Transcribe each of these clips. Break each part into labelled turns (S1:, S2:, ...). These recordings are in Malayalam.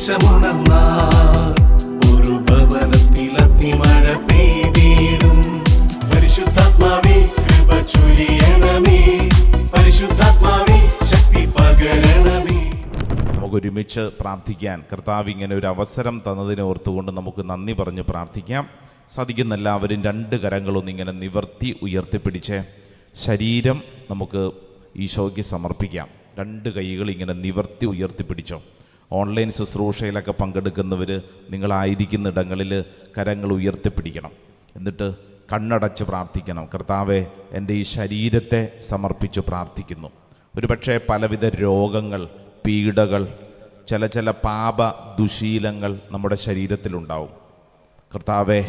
S1: നിമിഷമുണർന്നാൽ ഒരു ഭവനത്തിൽ അഗ്നിമഴ പെയ്തിടും. പരിശുദ്ധാത്മാവേ കൃപ ചൊരിയണമേ, പരിശുദ്ധാത്മാവേ ശക്തി പകരണമേ.
S2: നമുക്ക് ഒരുമിച്ച് പ്രാർത്ഥിക്കാൻ കർത്താവ് ഇങ്ങനെ ഒരു അവസരം തന്നതിനെ ഓർത്തുകൊണ്ട് നമുക്ക് നന്ദി പറഞ്ഞ് പ്രാർത്ഥിക്കാം. സാധിക്കുന്ന എല്ലാവരും രണ്ട് കരങ്ങളൊന്നും ഇങ്ങനെ നിവർത്തി ഉയർത്തിപ്പിടിച്ച് ശരീരം നമുക്ക് ഈശോയ്ക്ക് സമർപ്പിക്കാം. രണ്ട് കൈകൾ ഇങ്ങനെ നിവർത്തി ഉയർത്തിപ്പിടിച്ചോ. ഓൺലൈൻ ശുശ്രൂഷയിലൊക്കെ പങ്കെടുക്കുന്നവർ നിങ്ങളായിരിക്കുന്ന ഇടങ്ങളിൽ കരങ്ങൾ ഉയർത്തിപ്പിടിക്കണം. എന്നിട്ട് കണ്ണടച്ച് പ്രാർത്ഥിക്കണം. കർത്താവെ, എൻ്റെ ഈ ശരീരത്തെ സമർപ്പിച്ച് പ്രാർത്ഥിക്കുന്നു. ഒരുപക്ഷെ പലവിധ രോഗങ്ങൾ, പീഡകൾ, ചില പാപ ദുശീലങ്ങൾ നമ്മുടെ ശരീരത്തിലുണ്ടാവും. കർത്താവെ,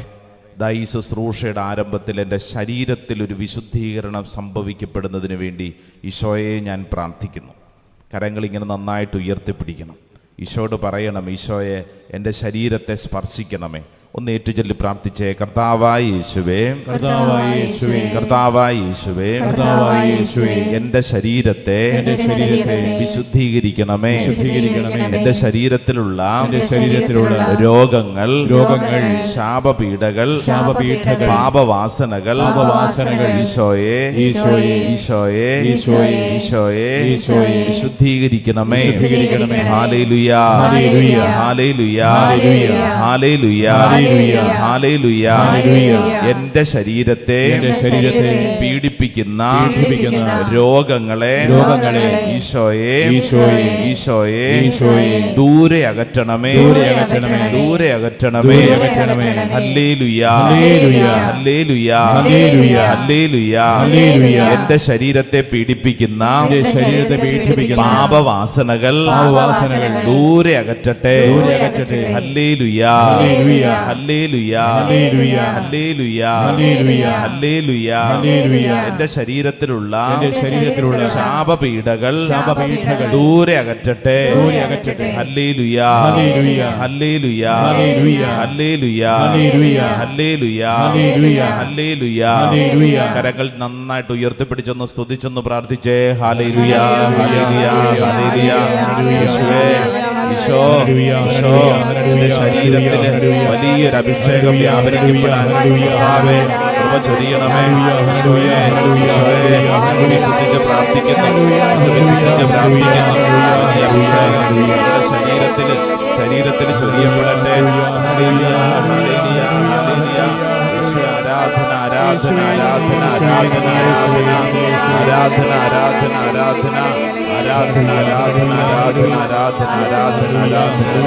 S2: ഈ ശുശ്രൂഷയുടെ ആരംഭത്തിൽ എൻ്റെ ശരീരത്തിൽ ഒരു വിശുദ്ധീകരണം സംഭവിക്കപ്പെടുന്നതിന് വേണ്ടി ഈശോയെ ഞാൻ പ്രാർത്ഥിക്കുന്നു. കരങ്ങളിങ്ങനെ നന്നായിട്ട് ഉയർത്തിപ്പിടിക്കണം. ഈശോയോട് പറയണം, ഈശോയെ എൻ്റെ ശരീരത്തെ സ്പർശിക്കണമേ. ഒന്ന് ഏറ്റുചൊല്ലി പ്രാർത്ഥിച്ചേ. കർത്താവായ യേശുവേ,
S3: കർത്താവായ യേശുവേ,
S2: കർത്താവായ യേശുവേ,
S3: കർത്താവായ യേശുവേ,
S2: എൻ്റെ ശരീരത്തെ വിശുദ്ധീകരിക്കണമേ. എൻ്റെ ശരീരത്തിലുള്ള രോഗങ്ങൾ, ശാപപീഠകൾ, പാപവാസനകൾ, ഈശോയെ ഈശോയെ ഈശോയെ ഈശോയെ ഈശോയെ വിശുദ്ധീകരിക്കണമേ. Hallelujah, hallelujah, hallelujah, hallelujah. എന്റെ ശരീരത്തെ പീഡിപ്പിക്കുന്ന രോഗങ്ങളെ ഈശോയെ ഈശോയെ ദൂരെ അകറ്റണമേ, ദൂരെ അകറ്റണമേ. Hallelujah, hallelujah, hallelujah. എന്റെ ശരീരത്തെ പീഡിപ്പിക്കുന്ന പാപവാസനകൾ ദൂരെ അകറ്റട്ടെ. Hallelujah, hallelujah, hallelujah, hallelujah. എന്റെ ശരീരത്തിലുള്ള ശാപപീഠകൾ ദൂരെ അകറ്റട്ടെ. Hallelujah, hallelujah, hallelujah, hallelujah, hallelujah. കരങ്ങൾ നന്നായിട്ട് ഉയർത്തിപ്പിടിച്ചൊന്ന് സ്തുതിച്ചൊന്ന് പ്രാർത്ഥിച്ചേ. Hallelujah, hallelujah, hallelujah. യേശുവേ, ഈശോ, ഈശോ, എന്റെ ശരീരത്തിന് വലിയൊരു അഭിഷേകം വ്യാപരിക്കപ്പെടാൻ കർത്താവേ കൃപ ചൊരിയണമേ. ഈശോയെ, ഈശോയെ, വിശ്വസിച്ച് പ്രാർത്ഥിക്കുന്നു, വിശ്വസിച്ച് പ്രാർത്ഥിക്കുന്നു. ഈ അഭിഷേകം ശരീരത്തിൽ ചൊരിയപ്പെടട്ടെ. Hallelujah, hallelujah, hallelujah. ഈശോയെ, ആരാധന, ആരാധന, ആരാധന, ആരാധന, ആരാധന, ആരാധന, ആരാധന, ആരാധന, ആരാധന, ആരാധന, ആരാധന, ആരാധന, ആരാധന, ആരാധന.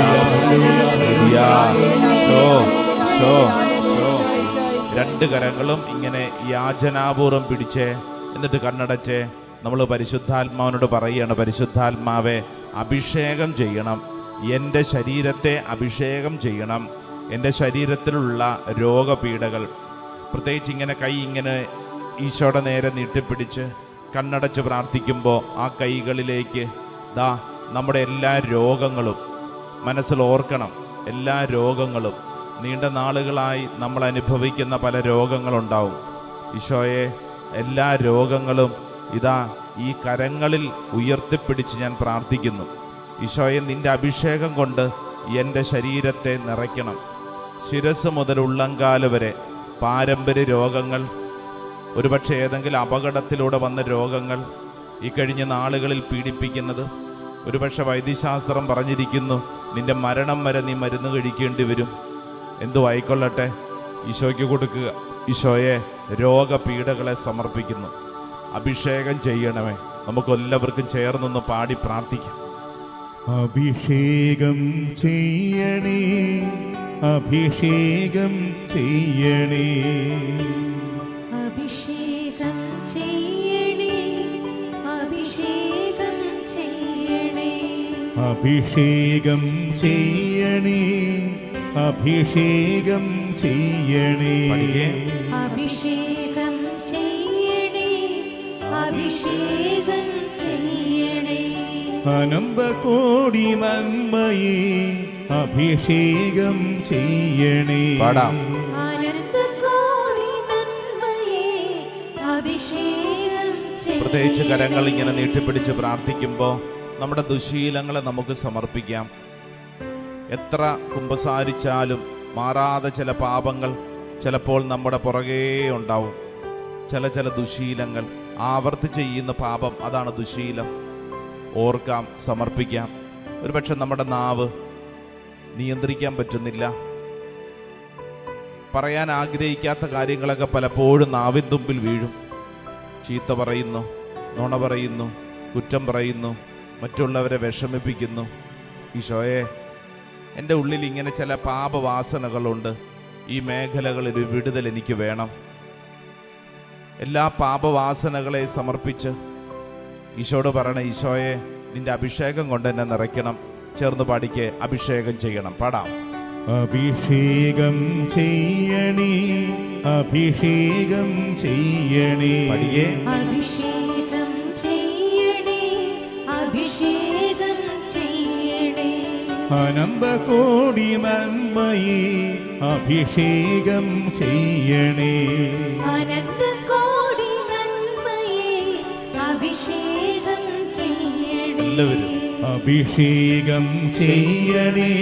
S2: രണ്ട് കരങ്ങളും ഇങ്ങനെ യാചനാപൂർവം പിടിച്ചേ. എന്നിട്ട് കണ്ണടച്ചേ. നമ്മൾ പരിശുദ്ധാത്മാവിനോട് പറയുകയാണ്, പരിശുദ്ധാത്മാവെ അഭിഷേകം ചെയ്യണം, എൻ്റെ ശരീരത്തെ അഭിഷേകം ചെയ്യണം. എൻ്റെ ശരീരത്തിലുള്ള രോഗപീഠകൾ, പ്രത്യേകിച്ച് ഇങ്ങനെ കൈ ഇങ്ങനെ ഈശോയുടെ നേരെ നീട്ടിപ്പിടിച്ച് കണ്ണടച്ച് പ്രാർത്ഥിക്കുമ്പോൾ ആ കൈകളിലേക്ക് നമ്മുടെ എല്ലാ രോഗങ്ങളും മനസ്സിൽ ഓർക്കണം. എല്ലാ രോഗങ്ങളും, നീണ്ട നാളുകളായി നമ്മൾ അനുഭവിക്കുന്ന പല രോഗങ്ങളുണ്ടാവും. ഈശോയെ, എല്ലാ രോഗങ്ങളും ഈ കരങ്ങളിൽ ഉയർത്തിപ്പിടിച്ച് ഞാൻ പ്രാർത്ഥിക്കുന്നു. ഈശോയെ, നിൻ്റെ അഭിഷേകം കൊണ്ട് എൻ്റെ ശരീരത്തെ നിറയ്ക്കണം. ശിരസ് മുതൽ ഉള്ളങ്കാല് വരെ പാരമ്പര്യ രോഗങ്ങൾ, ഒരുപക്ഷെ ഏതെങ്കിലും അപകടത്തിലൂടെ വന്ന രോഗങ്ങൾ, ഈ കഴിഞ്ഞ നാളുകളിൽ പീഡിപ്പിക്കുന്നത്, ഒരുപക്ഷെ വൈദ്യശാസ്ത്രം പറഞ്ഞിരിക്കുന്നു നിന്റെ മരണം വരെ നീ മരുന്ന് കഴിക്കേണ്ടി വരും. എന്തു ആയിക്കൊള്ളട്ടെ, ഈശോയ്ക്ക് കൊടുക്കുക. ഈശോയെ, രോഗപീഠകളെ സമർപ്പിക്കുന്നു, അഭിഷേകം ചെയ്യണമേ. നമുക്കെല്ലാവർക്കും ചേർന്നൊന്ന് പാടി പ്രാർത്ഥിക്കാം.
S3: അഭിഷേകം ചെയ്യണേ, അഭിഷേകം ചെയ്യണേ,
S4: അഭിഷേകം ചെയ്യണേ, അഭിഷേകം ചെയ്യണേ,
S3: അഭിഷേകം ചെയ്യണേ, അഭിഷേകം ചെയ്യണേ,
S4: അഭിഷേകം ചെയ്യണേ, അഭിഷേകം ചെയ്യണേ.
S3: അനന്തകോടി നന്മയെ അഭിഷേകം ചെയ്യണേ.
S2: പാടാം.
S4: അനന്തകോടി നന്മയെ അഭിഷേകം ചെയ്യണേ.
S2: പ്രത്യേകിച്ച് കരങ്ങൾ ഇങ്ങനെ നീട്ടിപ്പിടിച്ച് പ്രാർത്ഥിക്കുമ്പോൾ നമ്മുടെ ദുശീലങ്ങളെ നമുക്ക് സമർപ്പിക്കാം. എത്ര കുമ്പസാരിച്ചാലും മാറാതെ ചില പാപങ്ങൾ ചിലപ്പോൾ നമ്മുടെ പുറകേ ഉണ്ടാവും. ചില ദുശീലങ്ങൾ ആവർത്തിച്ച് ചെയ്യുന്ന പാപം, അതാണ് ദുശീലം. ഓർക്കാം, സമർപ്പിക്കാം. ഒരുപക്ഷെ നമ്മുടെ നാവ് നിയന്ത്രിക്കാൻ പറ്റുന്നില്ല. പറയാൻ ആഗ്രഹിക്കാത്ത കാര്യങ്ങളൊക്കെ പലപ്പോഴും നാവിൻ തുമ്പിൽ വീഴും. ചീത്ത പറയുന്നു, നുണ പറയുന്നു, കുറ്റം പറയുന്നു, മറ്റുള്ളവരെ വിഷമിപ്പിക്കുന്നു. ഈശോയെ, എൻ്റെ ഉള്ളിൽ ഇങ്ങനെ ചില പാപവാസനകളുണ്ട്. ഈ മേഖലകളിൽ ഒരു വിടുതൽ എനിക്ക് വേണം. എല്ലാ പാപവാസനകളെ സമർപ്പിച്ച് ഈശോയോട് പറയണേ, ഈശോയെ നിന്റെ അഭിഷേകം കൊണ്ട് എന്നെ നിറയ്ക്കണം. ചേർന്ന് പാടിക്ക്, അഭിഷേകം ചെയ്യണം. പാടാം.
S3: അഭിഷേകം ചെയ്യണേ, അഭിഷേകം ചെയ്യണേ.
S2: പാടിയേ.
S4: അഭിഷേകം ചെയ്യണേ, അഭിഷേകം ചെയ്യണേ.
S3: അനന്തകോടി നന്മയെ അഭിഷേകം ചെയ്യണേ.
S4: അനന്തകോടി നന്മയെ അഭിഷേകം ചെയ്യണേ.
S2: എല്ലാവരും
S3: അഭിഷേകം ചെയ്യണേ,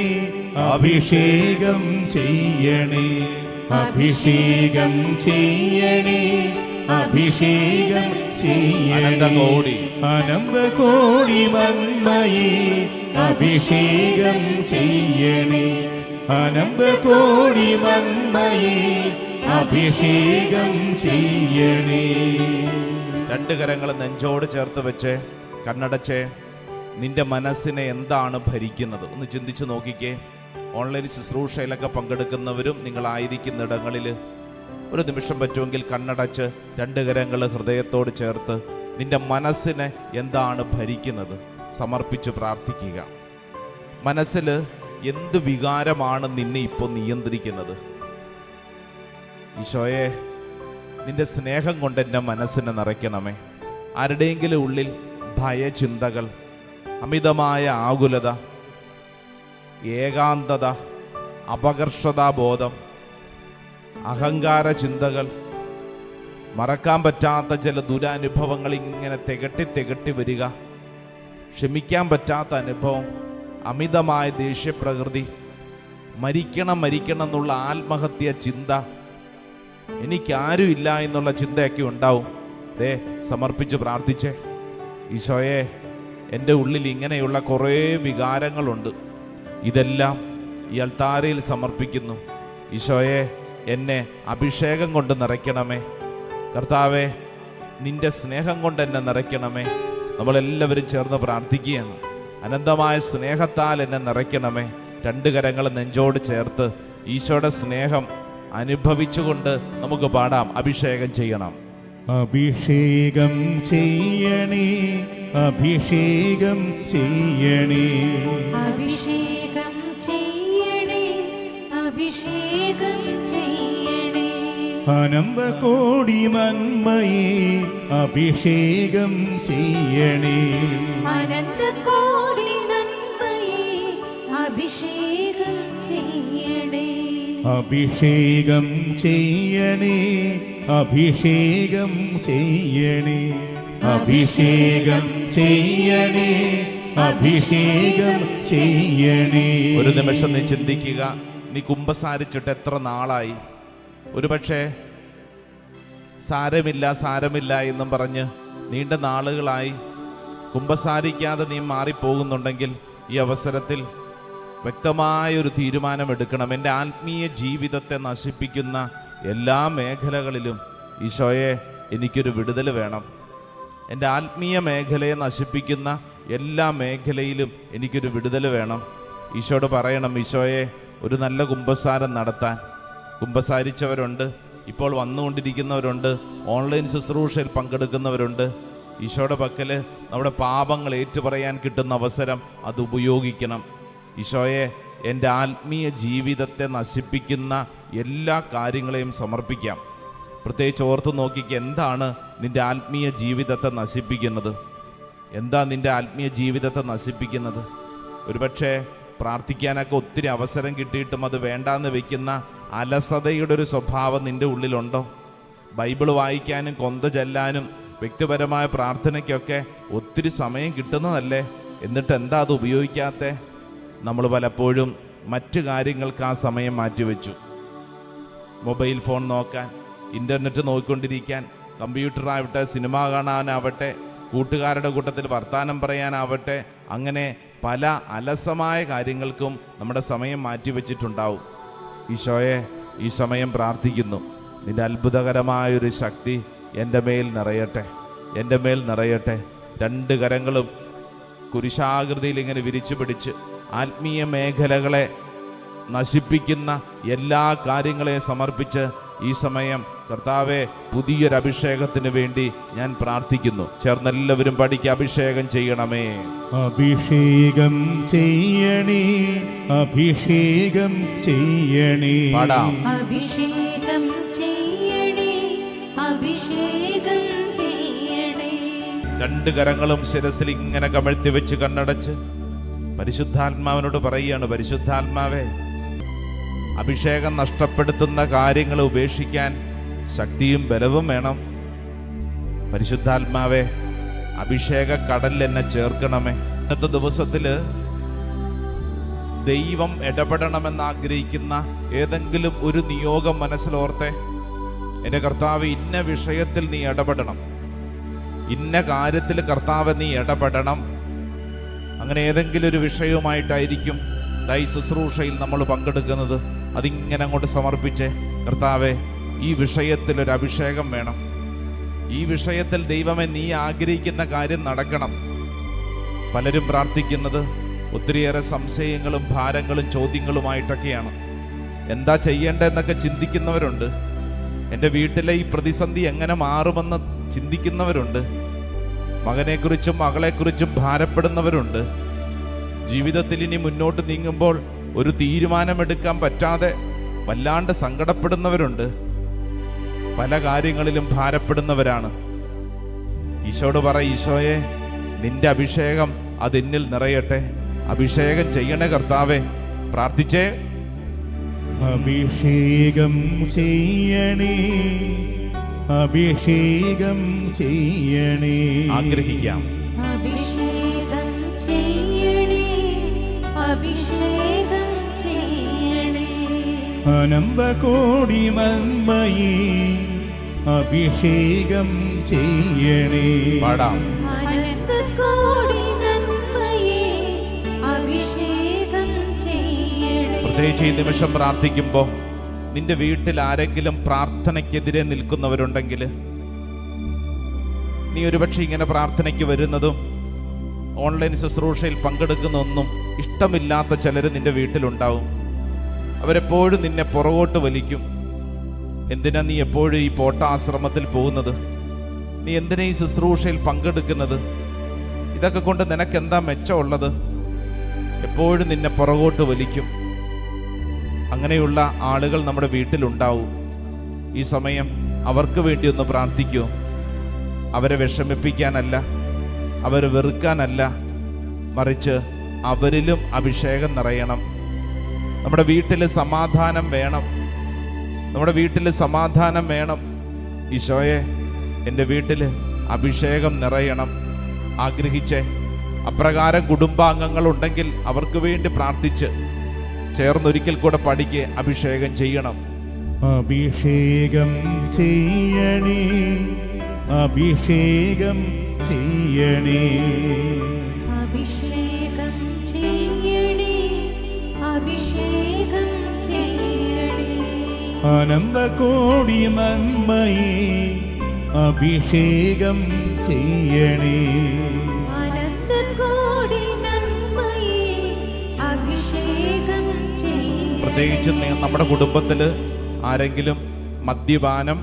S3: അഭിഷേകം ചെയ്യണേ, അഭിഷേകം ചെയ്യണേ, അഭിഷേകം ചെയ്യണേ.
S2: അനന്തകോടി
S3: അനന്തകോടി നന്മയെ അഭിഷേകം ചെയ്യണേ. അനന്തകോടി നന്മയെ അഭിഷേകം ചെയ്യണേ.
S2: രണ്ട് കരങ്ങൾ നെഞ്ചോട് ചേർത്ത് വെച്ച് കണ്ണടച്ചേ. നിന്റെ മനസ്സിനെ എന്താണ് ഭരിക്കുന്നത് ഒന്ന് ചിന്തിച്ച് നോക്കിക്കേ. ഓൺലൈൻ ശുശ്രൂഷയിലൊക്കെ പങ്കെടുക്കുന്നവരും നിങ്ങളായിരിക്കുന്നിടങ്ങളിൽ ഒരു നിമിഷം പറ്റുമെങ്കിൽ കണ്ണടച്ച് രണ്ട് കരങ്ങൾ ഹൃദയത്തോട് ചേർത്ത് നിന്റെ മനസ്സിനെ എന്താണ് ഭരിക്കുന്നത് സമർപ്പിച്ച് പ്രാർത്ഥിക്കുക. മനസ്സിൽ എന്ത് വികാരമാണ് നിന്നെ ഇപ്പോൾ നിയന്ത്രിക്കുന്നത്? ഈശോയെ, നിന്റെ സ്നേഹം കൊണ്ട് എൻ്റെ മനസ്സിനെ നിറയ്ക്കണമേ. ആരുടെയെങ്കിലും ഉള്ളിൽ ഭയചിന്തകൾ, അമിതമായ ആകുലത, ഏകാന്തത, അപകർഷതാബോധം, അഹങ്കാര ചിന്തകൾ, മറക്കാൻ പറ്റാത്ത ചില ദുരനുഭവങ്ങൾ ഇങ്ങനെ തികട്ടി വരിക, ക്ഷമിക്കാൻ പറ്റാത്ത അനുഭവം, അമിതമായ ദേഷ്യപ്രകൃതി, മരിക്കണം എന്നുള്ള ആത്മഹത്യ ചിന്ത, എനിക്കാരും ഇല്ല എന്നുള്ള ചിന്തയൊക്കെ ഉണ്ടാവും. സമർപ്പിച്ച് പ്രാർത്ഥിച്ചേ. ഈശോയെ, എൻ്റെ ഉള്ളിൽ ഇങ്ങനെയുള്ള കുറേ വികാരങ്ങളുണ്ട്. ഇതെല്ലാം ഈ അൾത്താരയിൽ സമർപ്പിക്കുന്നു. ഈശോയെ, എന്നെ അഭിഷേകം കൊണ്ട് നിറയ്ക്കണമേ. കർത്താവേ, നിന്റെ സ്നേഹം കൊണ്ട് എന്നെ നിറയ്ക്കണമേ. നമ്മളെല്ലാവരും ചേർന്ന് പ്രാർത്ഥിക്കുകയാണ്. അനന്തമായ സ്നേഹത്താൽ എന്നെ നിറയ്ക്കണമേ. രണ്ട് കരങ്ങൾ നെഞ്ചോട് ചേർത്ത് ഈശോയുടെ സ്നേഹം അനുഭവിച്ചുകൊണ്ട് നമുക്ക് പാടാം. അഭിഷേകം ചെയ്യണം.
S3: അഭിഷേകം ചെയ്യണേ, അഭിഷേകം ചെയ്യണേ,
S4: അഭിഷേകം ചെയ്യണേ, അഭിഷേകം ചെയ്യണേ.
S3: അനന്തകോടി നന്മയെ അഭിഷേകം ചെയ്യണേ.
S4: അനന്തകോടി നന്മയെ അഭിഷേകം ചെയ്യണേ.
S3: അഭിഷേകം ചെയ്യണേ, അഭിഷേകം ചെയ്യണേ, അഭിഷേകം ചെയ്യണേ, അഭിഷേകം ചെയ്യണേ.
S2: ഒരു നിമിഷം നീ ചിന്തിക്കുക. നീ കുമ്പസാരിച്ചിട്ട് എത്ര നാളായി? ഒരുപക്ഷെ സാരമില്ല എന്നും പറഞ്ഞ് നീണ്ട നാളുകളായി കുമ്പസാരിക്കാതെ നീ മാറിപ്പോകുന്നുണ്ടെങ്കിൽ ഈ അവസരത്തിൽ വ്യക്തമായൊരു തീരുമാനമെടുക്കണം. എൻ്റെ ആത്മീയ ജീവിതത്തെ നശിപ്പിക്കുന്ന എല്ലാ മേഖലകളിലും ഈശോയെ എനിക്കൊരു വിടുതൽ വേണം. എൻ്റെ ആത്മീയ മേഖലയെ നശിപ്പിക്കുന്ന എല്ലാ മേഖലയിലും എനിക്കൊരു വിടുതൽ വേണം. ഈശോയോട് പറയണം, ഈശോയെ ഒരു നല്ല കുമ്പസാരം നടത്താൻ. കുമ്പസാരിച്ചവരുണ്ട്, ഇപ്പോൾ വന്നുകൊണ്ടിരിക്കുന്നവരുണ്ട്, ഓൺലൈൻ ശുശ്രൂഷയിൽ പങ്കെടുക്കുന്നവരുണ്ട്. ഈശോയുടെ പക്കൽ നമ്മുടെ പാപങ്ങൾ ഏറ്റുപറയാൻ കിട്ടുന്ന അവസരം അത് ഉപയോഗിക്കണം. ഈശോയെ, എൻ്റെ ആത്മീയ ജീവിതത്തെ നശിപ്പിക്കുന്ന എല്ലാ കാര്യങ്ങളെയും സമർപ്പിക്കാം. പ്രത്യേകിച്ച് ഓർത്ത് നോക്കിക്ക്, എന്താണ് നിൻ്റെ ആത്മീയ ജീവിതത്തെ നശിപ്പിക്കുന്നത്? എന്താ നിൻ്റെ ആത്മീയ ജീവിതത്തെ നശിപ്പിക്കുന്നത്? ഒരുപക്ഷെ പ്രാർത്ഥിക്കാനൊക്കെ ഒത്തിരി അവസരം കിട്ടിയിട്ടും അത് വേണ്ടാന്ന് വെക്കുന്ന അലസതയുടെ ഒരു സ്വഭാവം നിൻ്റെ ഉള്ളിലുണ്ടോ? ബൈബിൾ വായിക്കാനും കൊന്ത ചെല്ലാനും വ്യക്തിപരമായ പ്രാർത്ഥനയ്ക്കൊക്കെ ഒത്തിരി സമയം കിട്ടുന്നതല്ലേ, എന്നിട്ട് എന്താ അത് ഉപയോഗിക്കാത്തേ? നമ്മൾ പലപ്പോഴും മറ്റു കാര്യങ്ങൾക്ക് ആ സമയം മാറ്റിവെച്ചു. മൊബൈൽ ഫോൺ നോക്കാൻ, ഇൻ്റർനെറ്റ് നോക്കിക്കൊണ്ടിരിക്കാൻ, കമ്പ്യൂട്ടറാവട്ടെ, സിനിമ കാണാനാവട്ടെ, കൂട്ടുകാരുടെ കൂട്ടത്തിൽ വർത്തമാനം പറയാനാവട്ടെ, അങ്ങനെ പല അലസമായ കാര്യങ്ങൾക്കും നമ്മുടെ സമയം മാറ്റിവെച്ചിട്ടുണ്ടാവും. ഈശോയെ, ഈ സമയം പ്രാർത്ഥിക്കുന്നു, നിന്റെ അത്ഭുതകരമായൊരു ശക്തി എൻ്റെ മേൽ നിറയട്ടെ, എൻ്റെ മേൽ നിറയട്ടെ. രണ്ട് കരങ്ങളും കുരിശാകൃതിയിൽ ഇങ്ങനെ വിരിച്ചു പിടിച്ച് ആത്മീയ മേഖലകളെ നശിപ്പിക്കുന്ന എല്ലാ കാര്യങ്ങളെയും സമർപ്പിച്ച് ഈ സമയം കർത്താവെ, പുതിയൊരു അഭിഷേകത്തിന് വേണ്ടി ഞാൻ പ്രാർത്ഥിക്കുന്നു. ചേർന്നെല്ലാവരും പഠിക്കുക, അഭിഷേകം ചെയ്യണമേ,
S3: അഭിഷേകം ചെയ്യണേ, അഭിഷേകം ചെയ്യണേ.
S2: പാടാം.
S4: അഭിഷേകം ചെയ്യണേ, അഭിഷേകം ചെയ്യണേ.
S2: രണ്ട് കരങ്ങളും ശിരസിൽ ഇങ്ങനെ കമഴ്ത്തി വെച്ച് കണ്ണടച്ച് പരിശുദ്ധാത്മാവിനോട് പറയുകയാണ്, പരിശുദ്ധാത്മാവേ, അഭിഷേകം നഷ്ടപ്പെടുത്തുന്ന കാര്യങ്ങൾ ഉപേക്ഷിക്കാൻ ശക്തിയും ബലവും വേണം. പരിശുദ്ധാത്മാവേ, അഭിഷേക കടലിൽ എന്നെ ചേർക്കണമേ. ഇന്നത്തെ ദിവസത്തില് ദൈവം ഇടപെടണമെന്ന് ആഗ്രഹിക്കുന്ന ഏതെങ്കിലും ഒരു നിയോഗം മനസ്സിലോർത്തെ, എൻ്റെ കർത്താവ്, ഇന്ന വിഷയത്തിൽ നീ ഇടപെടണം, ഇന്ന കാര്യത്തിൽ കർത്താവ് നീ ഇടപെടണം. അങ്ങനെ ഏതെങ്കിലും ഒരു വിഷയവുമായിട്ടായിരിക്കും ഈ ശുശ്രൂഷയിൽ നമ്മൾ പങ്കെടുക്കുന്നത്. അതിങ്ങനെ അങ്ങോട്ട് സമർപ്പിച്ച്, കർത്താവെ, ഈ വിഷയത്തിൽ ഒരു അഭിഷേകം വേണം, ഈ വിഷയത്തിൽ ദൈവമേ നീ ആഗ്രഹിക്കുന്ന കാര്യം നടക്കണം. പലരും പ്രാർത്ഥിക്കുന്നത് ഒത്തിരിയേറെ സംശയങ്ങളും ഭാരങ്ങളും ചോദ്യങ്ങളുമായിട്ടൊക്കെയാണ്. എന്താ ചെയ്യേണ്ടതെന്നൊക്കെ ചിന്തിക്കുന്നവരുണ്ട്. എൻ്റെ വീട്ടിലെ ഈ പ്രതിസന്ധി എങ്ങനെ മാറുമെന്ന് ചിന്തിക്കുന്നവരുണ്ട്. മകനെക്കുറിച്ചും മകളെക്കുറിച്ചും ഭാരപ്പെടുന്നവരുണ്ട്. ജീവിതത്തിൽ ഇനി മുന്നോട്ട് നീങ്ങുമ്പോൾ ഒരു തീരുമാനമെടുക്കാൻ പറ്റാതെ വല്ലാണ്ട് സങ്കടപ്പെടുന്നവരുണ്ട്. പല കാര്യങ്ങളിലും ഭാരപ്പെടുന്നവരാണ്. ഈശോയോട് പറ, ഈശോയെ, നിന്റെ അഭിഷേകം അതെന്നിൽ നിറയട്ടെ, അഭിഷേകം ചെയ്യണേ കർത്താവേ. പ്രാർത്ഥിച്ചേ,
S3: അഭിഷേകം ചെയ്യണേ, അഭിഷേകം ചെയ്യണേ.
S2: ആഗ്രഹിക്കാം.
S4: അഭിഷേകം ചെയ്യണേ, അഭിഷേകം ചെയ്യണേ.
S3: അനന്തകോടി നന്മയേ അഭിഷേകം ചെയ്യണേ.
S2: പാടാം.
S4: അനന്തകോടി നന്മയേ അഭിഷേകം ചെയ്യണേ.
S2: പ്രത്യേകിച്ച് ഈ നിമിഷം പ്രാർത്ഥിക്കുമ്പോൾ നിന്റെ വീട്ടിൽ ആരെങ്കിലും പ്രാർത്ഥനയ്ക്കെതിരെ നിൽക്കുന്നവരുണ്ടെങ്കിൽ, നീ ഒരുപക്ഷെ ഇങ്ങനെ പ്രാർത്ഥനയ്ക്ക് വരുന്നതും ഓൺലൈൻ ശുശ്രൂഷയിൽ പങ്കെടുക്കുന്നതൊന്നും ഇഷ്ടമില്ലാത്ത ചിലർ നിന്റെ വീട്ടിലുണ്ടാവും. അവരെപ്പോഴും നിന്നെ പുറകോട്ട് വലിക്കും. എന്തിനാ നീ എപ്പോഴും ഈ പോട്ടാശ്രമത്തിൽ പോകുന്നത്? നീ എന്തിനാ ഈ ശുശ്രൂഷയിൽ പങ്കെടുക്കുന്നത്? ഇതൊക്കെ കൊണ്ട് നിനക്കെന്താ മെച്ചമുള്ളത്? എപ്പോഴും നിന്നെ പുറകോട്ട് വലിക്കും. അങ്ങനെയുള്ള ആളുകൾ നമ്മുടെ വീട്ടിലുണ്ടാവും. ഈ സമയം അവർക്ക് വേണ്ടി ഒന്ന് പ്രാർത്ഥിക്കൂ. അവരെ വിഷമിപ്പിക്കാനല്ല, അവരെ വെറുക്കാനല്ല, മറിച്ച് അവരിലും അഭിഷേകം നിറയണം. നമ്മുടെ വീട്ടിൽ സമാധാനം വേണം, നമ്മുടെ വീട്ടിൽ സമാധാനം വേണം. ഈശോയെ, എൻ്റെ വീട്ടിൽ അഭിഷേകം നിറയണം. ആഗ്രഹിച്ച് അപ്രകാരം കുടുംബാംഗങ്ങളുണ്ടെങ്കിൽ അവർക്ക് വേണ്ടി പ്രാർത്ഥിച്ച് ചേർന്നൊരിക്കൽ കൂടെ പഠിക്ക്, അഭിഷേകം ചെയ്യണം.
S3: അഭിഷേകം ചെയ്യണേ, അഭിഷേകം ചെയ്യണേ.
S4: അഭിഷേകം ചെയ്യണേ, അഭിഷേകം ചെയ്യണേ.
S3: അനന്തകോടി നന്മയേ അഭിഷേകം ചെയ്യണേ.
S4: അനന്തകോടി നന്മയേ അഭിഷേകം ചെയ്യണേ.
S2: പ്രത്യേകിച്ച് നമ്മുടെ കുടുംബത്തിൽ ആരെങ്കിലും മദ്യപാനം,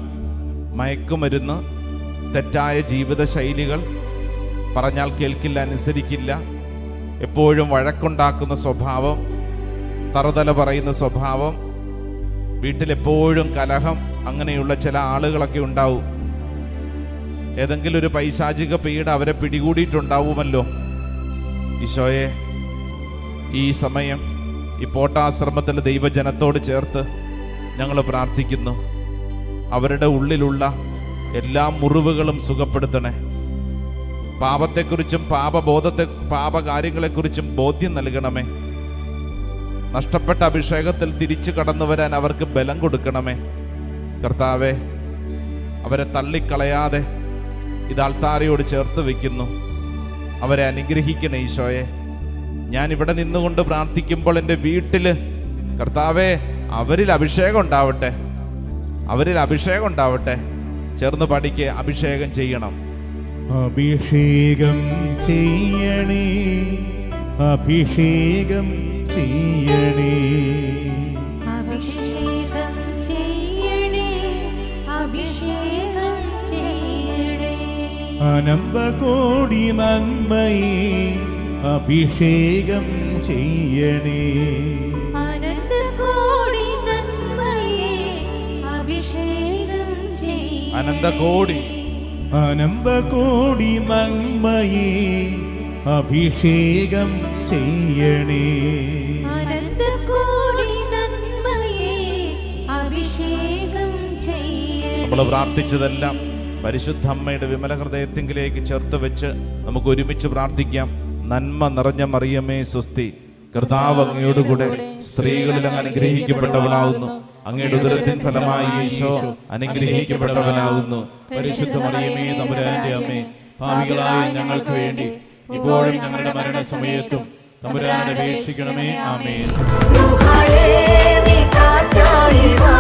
S2: മയക്കുമരുന്ന്, തെറ്റായ ജീവിതശൈലികൾ, പറഞ്ഞാൽ കേൾക്കില്ല, അനുസരിക്കില്ല, എപ്പോഴും വഴക്കുണ്ടാക്കുന്ന സ്വഭാവം, തറുതല പറയുന്ന സ്വഭാവം, വീട്ടിലെപ്പോഴും കലഹം, അങ്ങനെയുള്ള ചില ആളുകളൊക്കെ ഉണ്ടാവും. ഏതെങ്കിലും ഒരു പൈശാചിക പീഡ അവരെ പിടികൂടിയിട്ടുണ്ടാവുമല്ലോ. ഈശോയെ, ഈ സമയം ഈ പോട്ടാശ്രമത്തിലെ ദൈവജനത്തോട് ചേർത്ത് ഞങ്ങൾ പ്രാർത്ഥിക്കുന്നു. അവരുടെ ഉള്ളിലുള്ള എല്ലാ മുറിവുകളും സുഖപ്പെടുത്തണേ. പാപത്തെക്കുറിച്ചും പാപകാര്യങ്ങളെക്കുറിച്ചും ബോധ്യം നൽകണമേ. നഷ്ടപ്പെട്ട അഭിഷേകത്തിൽ തിരിച്ചു കടന്നു വരാൻ അവർക്ക് ബലം കൊടുക്കണമേ കർത്താവേ. അവരെ തള്ളിക്കളയാതെ ഇത് ആൾത്താരയോട് ചേർത്ത് വെക്കുന്നു. അവരെ അനുഗ്രഹിക്കണേ ഈശോയെ. ഞാൻ ഇവിടെ നിന്നുകൊണ്ട് പ്രാർത്ഥിക്കുമ്പോൾ എൻ്റെ വീട്ടിൽ കർത്താവേ അവരിൽ അഭിഷേകം ഉണ്ടാവട്ടെ, അവരിൽ അഭിഷേകം ഉണ്ടാവട്ടെ. ചേർന്ന് പഠിക്ക്, അഭിഷേകം ചെയ്യണം.
S3: അഭിഷേകം ചെയ്യണേ, അഭിഷേകം ചെയ്യണേ,
S4: അഭിഷേകം ചെയ്യണേ, അഭിഷേകം ചെയ്യണേ.
S3: അനന്തകോടി നന്മയെ അഭിഷേകം ചെയ്യണേ,
S4: അനന്തകോടി നന്മയെ അഭിഷേകം ചെയ്യണേ.
S2: അനന്തകോടി
S3: അനന്തകോടി നന്മയെ അഭിഷേകം ചെയ്യണേ,
S4: അനന്തകോടി നന്മയെ അഭിഷേകം ചെയ്യണേ.
S2: നമ്മൾ പ്രാർത്ഥിച്ചതെല്ലാം പരിശുദ്ധ അമ്മയുടെ വിമല ഹൃദയത്തിങ്കിലേക്ക് ചേർത്ത് വെച്ച് നമുക്ക് ഒരുമിച്ച് പ്രാർത്ഥിക്കാം. നന്മ നിറഞ്ഞ മറിയമേ സ്വസ്തി, കർത്താവ് അങ്ങയോടുകൂടെ സ്ത്രീകളിൽ അങ്ങ് അനുഗ്രഹിക്കപ്പെട്ടവളാകുന്നു. അങ്ങയുടെ ഉദരത്തിൻ ഫലമായി ഈശോ അനുഗ്രഹിക്കപ്പെട്ടവനാകുന്നു.
S5: പരിശുദ്ധ മറിയമേ തമ്പുരാന്റെ അമ്മേ, പാപികളായ ഞങ്ങൾക്ക് വേണ്ടി ഇപ്പോഴും ഞങ്ങളുടെ മരണസമയത്തും തമ്പുരാനെ അപേക്ഷിക്കണമേ. ആമേൻ.
S6: ൂഹായേ നീ കാറ്റായി വാ